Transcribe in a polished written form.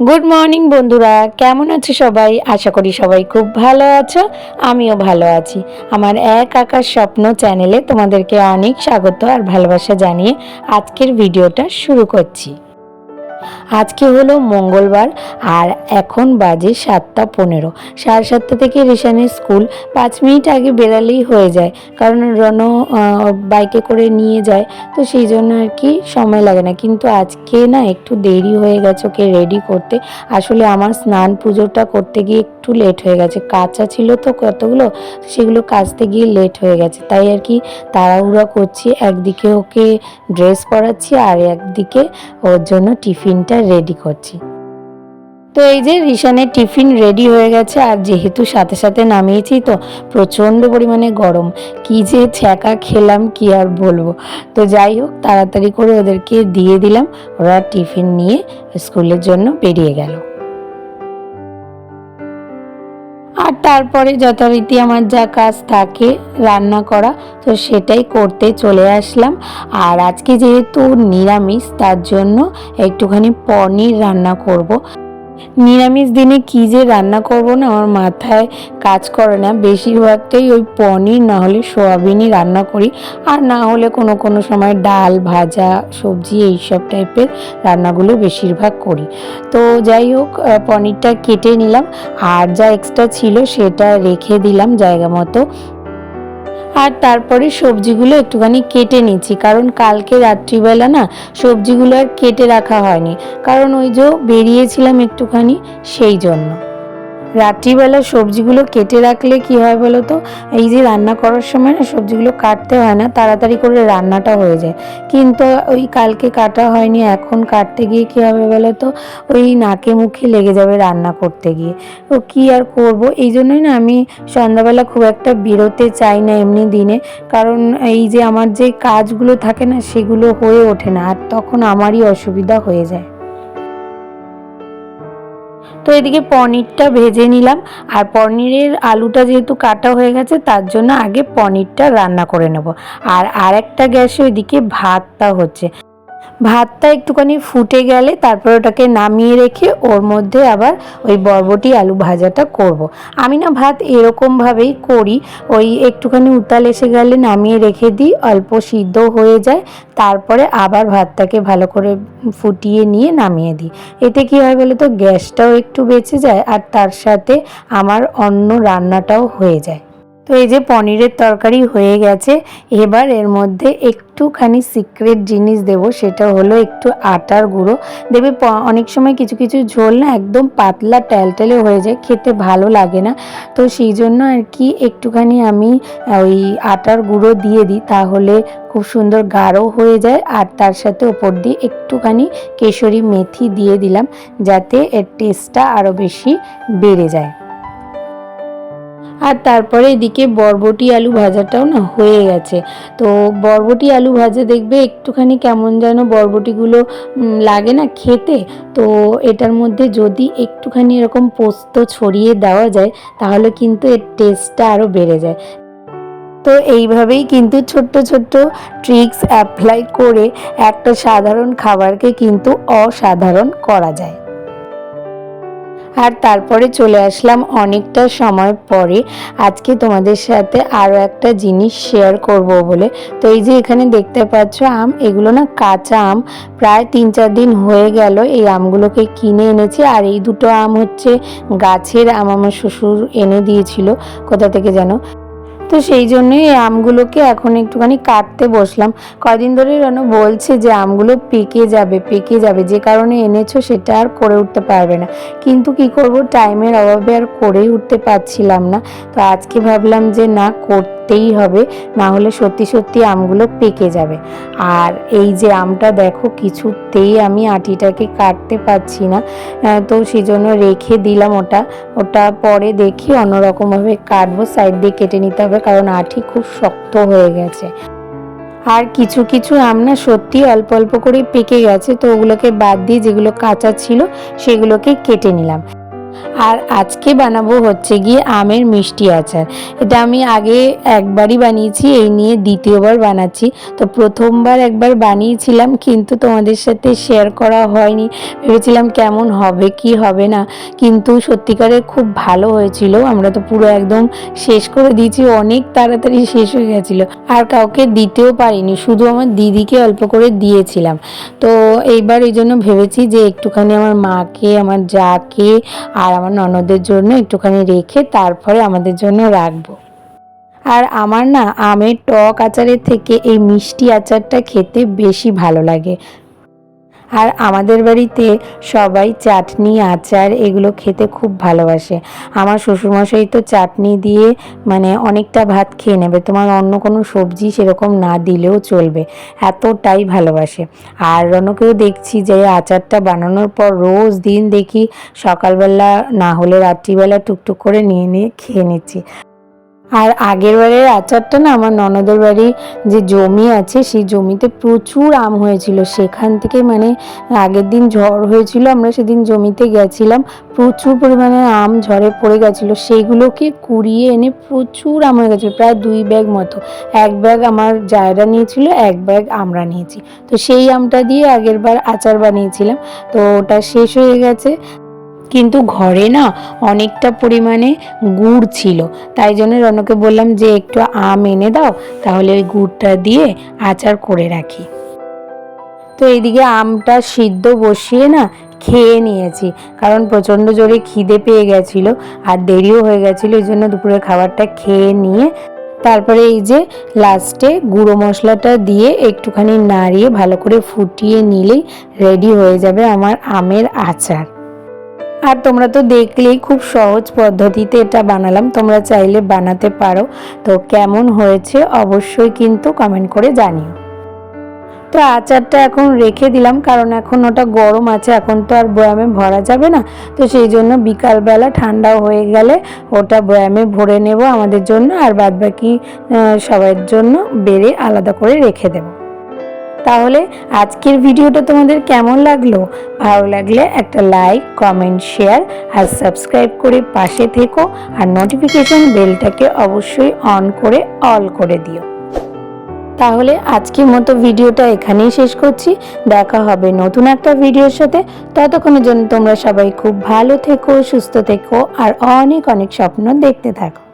Good morning বন্ধুরা, কেমন আছো সবাই? আশা করি সবাই খুব ভালো আছো। আমিও ভালো আছি। আমার এক আকাশ স্বপ্ন চ্যানেলে তোমাদেরকে অনেক স্বাগত আর ভালোবাসা জানিয়ে আজকের ভিডিওটা শুরু করছি। আজকে হলো মঙ্গলবার আর এখন বাজে 7:15। 7:30 থেকে রিশানের স্কুল 5 মিনিট আগে বেরালেই হয়ে যায়, কারণ রণ বাইকে করে নিয়ে যায়, তো সেই জন্য আর কি সময় লাগে না। কিন্তু আজকে না একটু দেরি হয়ে গেছে ওকে রেডি করতে। আসলে আমার স্নান পুজোটা করতে গিয়ে একটু লেট হয়ে গেছে, কাঁচা ছিল তো কতগুলো, সেগুলো কাচতে গিয়ে লেট হয়ে গেছে, তাই আর কি তাড়াহুড়া করছি। একদিকে ওকে ড্রেস পরাচ্ছি আর একদিকে ওর জন্য টিফিনটা রেডি করছি। তো এই যে রিশানের টিফিন রেডি হয়ে গেছে, আর যেহেতু সাথে সাথে নামিয়েছি তো প্রচণ্ড পরিমাণে গরম, কি যে ছ্যাঁকা খেলাম কি আর বলবো। তো যাই হোক, তাড়াতাড়ি করে ওদেরকে দিয়ে দিলাম, ওরা টিফিন নিয়ে স্কুলের জন্য বেরিয়ে গেল। আর তারপরে যথারীতি আমার যা কাজ থাকে রান্না করা, তো সেটাই করতে চলে আসলাম। আর আজকে যেহেতু নিরামিষ, তার জন্য একটুখানি পনির রান্না করব। নিরামিষ দিনে কী যে রান্না করব না, আমার মাথায় কাজ করে না। বেশিরভাগটাই ওই পনির না হলে সোয়াবিনই রান্না করি, আর না হলে কোনো কোনো সময় ডাল ভাজা সবজি এইসব টাইপের রান্নাগুলো বেশিরভাগ করি। তো যাই হোক, পনিরটা কেটে নিলাম, আর যা এক্সট্রা ছিল সেটা রেখে দিলাম জায়গা মতো। আর তারপরে সবজিগুলো একটুখানি কেটে নিচ্ছি, কারণ কালকে রাত্রিবেলা না সবজিগুলো আর কেটে রাখা হয়নি, কারণ ওই যে বেরিয়েছিলাম একটুখানি, সেই জন্য। রাত্রিবেলা সবজিগুলো কেটে রাখলে কি হয় বলো তো, এই যে রান্না করার সময় না সবজিগুলো কাটতে হয় না, তাড়াতাড়ি করে রান্নাটা হয়ে যায়। কিন্তু ওই কালকে কাটা হয়নি, এখন কাটতে গিয়ে কী হবে বলো তো, ওই নাকে মুখে লেগে যাবে রান্না করতে গিয়ে। তো কী আর করব, এই জন্যই না আমি সন্ধ্যাবেলা খুব একটা বেরোতে চাই না এমনি দিনে, কারণ এই যে আমার যে কাজগুলো থাকে না সেগুলো হয়ে ওঠে না, আর তখন আমারই অসুবিধা হয়ে যায়। তো এদিকে পনিরটা ভেজে নিলাম, আর পনিরের আলুটা যেহেতু কাটা হয়ে গেছে তার জন্য আগে পনিরটা রান্না করে নেব। আর আরেকটা গ্যাসে ওইদিকে ভাতটা হচ্ছে। ভাতটা একটুখানি ফুটে গেলে তারপর ওটাকে নামিয়ে রেখে ওর মধ্যে আবার ওই বরবটি আলু ভাজাটা করব। আমি না ভাত এরকমভাবেই করি, ওই একটুখানি উতাল এসে গেলে নামিয়ে রেখে দিই, অল্প সিদ্ধ হয়ে যায়, তারপরে আবার ভাতটাকে ভালো করে ফুটিয়ে নিয়ে নামিয়ে দিই। এতে কী হয় বলে তো, গ্যাসটাও একটু বেঁচে যায় আর তার সাথে আমার অন্য রান্নাটাও হয়ে যায়। তো এই যে পনিরের তরকারি হয়ে গেছে, এবার এর মধ্যে একটুখানি সিক্রেট জিনিস দেব, সেটা হলো একটু আটার গুঁড়ো দেবে। অনেক সময় কিছু কিছু ঝোল না একদম পাতলা ট্যালট্যালে হয়ে যায়, খেতে ভালো লাগে না, তো সেই জন্য আর কি একটুখানি আমি ওই আটার গুঁড়ো দিয়ে দিই, তাহলে খুব সুন্দর গাঢ় হয়ে যায়। আর তার সাথে ওপর দিয়ে একটুখানি কেশরি মেথি দিয়ে দিলাম, যাতে এর টেস্টটা আরও বেশি বেড়ে যায়। আর তারপরে এদিকে বরবটি আলু ভাজাটাও না হয়ে গেছে। তো বরবটি আলু ভাজা দেখবে একটুখানি কেমন যেন বরবটিগুলো লাগে না খেতে, তো এটার মধ্যে যদি একটুখানি এরকম পোস্ত ছড়িয়ে দেওয়া যায় তাহলে কিন্তু এর টেস্টটা আরও বেড়ে যায়। তো এইভাবেই কিন্তু ছোট্ট ছোট্ট ট্রিক্স অ্যাপ্লাই করে একটা সাধারণ খাবারকে কিন্তু অসাধারণ করা যায়। আর তারপরে চলে আসলাম অনেকটা সময় পরে আজকে তোমাদের সাথে আরও একটা জিনিস শেয়ার করব বলে। তো এই যে এখানে দেখতে পাচ্ছ আম, এগুলো না কাঁচা আম, প্রায় 3-4 দিন হয়ে গেল এই আমগুলোকে কিনে এনেছি। আর এই দুটো আম হচ্ছে গাছের আম, আমার শ্বশুর এনে দিয়েছিল কোথা থেকে যেন। তো সেই জন্যই এই আমগুলোকে এখন একটুখানি কাটতে বসলাম। কদিন ধরে রানু বলছে যে আমগুলো পেকে যাবে পেকে যাবে, যে কারণে এনেছো সেটা আর করে উঠতে পারবে না, কিন্তু কি করব, টাইমের অভাবে আর করেই উঠতে পারছিলাম না। তো আজকে ভাবলাম যে না, করতেই হবে, না হলে সত্যি সত্যি আমগুলো পেকে যাবে। আর এই যে আমটা দেখো, কিছুতেই আমি আটিটাকে কাটতে পারছি না, তো সেই জন্য রেখে দিলাম ওটা। ওটা পরে দেখি অন্যরকমভাবে কাটবো, সাইড দিয়ে কেটে নিতে হবে, কারণ আঁটি খুব শক্ত হয়ে গেছে। আর কিছু কিছু আম না সত্যি অল্প অল্প করে পেকে গেছে, তো ওগুলোকে বাদ দিয়ে যেগুলো কাঁচা ছিল সেগুলোকে কেটে নিলাম। আর আজকে বানাবো হচ্ছে গিয়ে আমের মিষ্টি আচার। এটা আমি আগে একবারই বানিয়েছি, এই নিয়ে দ্বিতীয়বার বানাচ্ছি। তো প্রথমবার একবার বানিয়েছিলাম কিন্তু তোমাদের সাথে শেয়ার করা হয়নি, ভেবেছিলাম কেমন হবে কি হবে না, কিন্তু সত্যিকারের খুব ভালো হয়েছিল। আমরা তো পুরো একদম শেষ করে দিয়েছি, অনেক তাড়াতাড়ি শেষ হয়ে গেছিলো, আর কাউকে দিতেও পারিনি, শুধু আমার দিদিকে অল্প করে দিয়েছিলাম। তো এইবার এই জন্য ভেবেছি যে একটুখানি আমার মাকে, আমার জাকে আর আমার ননদের জন্য একটুখানি রেখে তারপরে আমাদের জন্য রাখবো। আর আমার না আমের টক আচারের থেকে এই মিষ্টি আচারটা খেতে বেশি ভালো লাগে। আর আমাদের বাড়িতে সবাই চাটনি আচার এগুলো খেতে খুব ভালোবাসে। আমার শ্বশুরমশাই তো চাটনি দিয়ে মানে অনেকটা ভাত খেয়ে নেবে, তোমার অন্য কোনো সবজি সেরকম না দিলেও চলবে, এতটাই ভালোবাসে। আর রনকেও দেখছি যে আচারটা বানানোর পর রোজ দিন দেখি সকালবেলা না হলে রাত্রিবেলা টুকটুক করে নিয়ে নিয়ে খেয়ে নিচ্ছি। আর আগের বারের আচারটা না আমার ননদের বাড়ি যে জমি আছে সেই জমিতে প্রচুর আম হয়েছিল, সেখান থেকে মানে আগের দিন ঝড় হয়েছিল, আমরা সেদিন জমিতে গেছিলাম, প্রচুর পরিমাণে আম ঝড়ে পড়ে গেছিলো, সেইগুলোকে কুড়িয়ে এনে প্রচুর আম হয়ে গেছিলো, প্রায় 2 ব্যাগ মতো। 1 ব্যাগ আমার জায়রা নিয়েছিল, 1 ব্যাগ আমরা নিয়েছি। তো সেই আমটা দিয়ে আগের বার আচার বানিয়েছিলাম, তো ওটা শেষ হয়ে গেছে। কিন্তু ঘরে না অনেকটা পরিমাণে গুড় ছিল, তাই জন্য রনকে বললাম যে একটু আম এনে দাও, তাহলে ওই গুড়টা দিয়ে আচার করে রাখি। তো এইদিকে আমটা সিদ্ধ বসিয়ে না খেয়ে নিয়েছি, কারণ প্রচণ্ড জোরে খিদে পেয়ে গেছিলো আর দেরিও হয়ে গেছিলো, এই জন্য দুপুরের খাবারটা খেয়ে নিয়ে তারপরে এই যে লাস্টে গুঁড়ো মশলাটা দিয়ে একটুখানি নাড়িয়ে ভালো করে ফুটিয়ে নিলেই রেডি হয়ে যাবে আমার আমের আচার। আর তোমরা তো দেখলেই খুব সহজ পদ্ধতিতে এটা বানালাম, তোমরা চাইলে বানাতে পারো। তো কেমন হয়েছে অবশ্যই কিন্তু কমেন্ট করে জানিও। তো আচারটা এখন রেখে দিলাম, কারণ এখন ওটা গরম আছে, এখন তো আর বয়ামে ভরা যাবে না। তো সেই জন্য বিকালবেলা ঠান্ডাও হয়ে গেলে ওটা বয়ামে ভরে নেব আমাদের জন্য, আর বাদবাকি সবার জন্য বেড়ে আলাদা করে রেখে দেব। তাহলে আজকের ভিডিওটা তোমাদের কেমন লাগলো? ভালো লাগলে একটা লাইক, কমেন্ট, শেয়ার আর সাবস্ক্রাইব করে পাশে থেকো, আর নোটিফিকেশন বেলটাকে অবশ্যই অন করে অল করে দিও। তাহলে আজকের মতো ভিডিওটা এখানেই শেষ করছি, দেখা হবে নতুন একটা ভিডিওর সাথে। ততক্ষণের জন্য তোমরা সবাই খুব ভালো থেকো, সুস্থ থেকো আর অনেক অনেক স্বপ্ন দেখতে থাকো।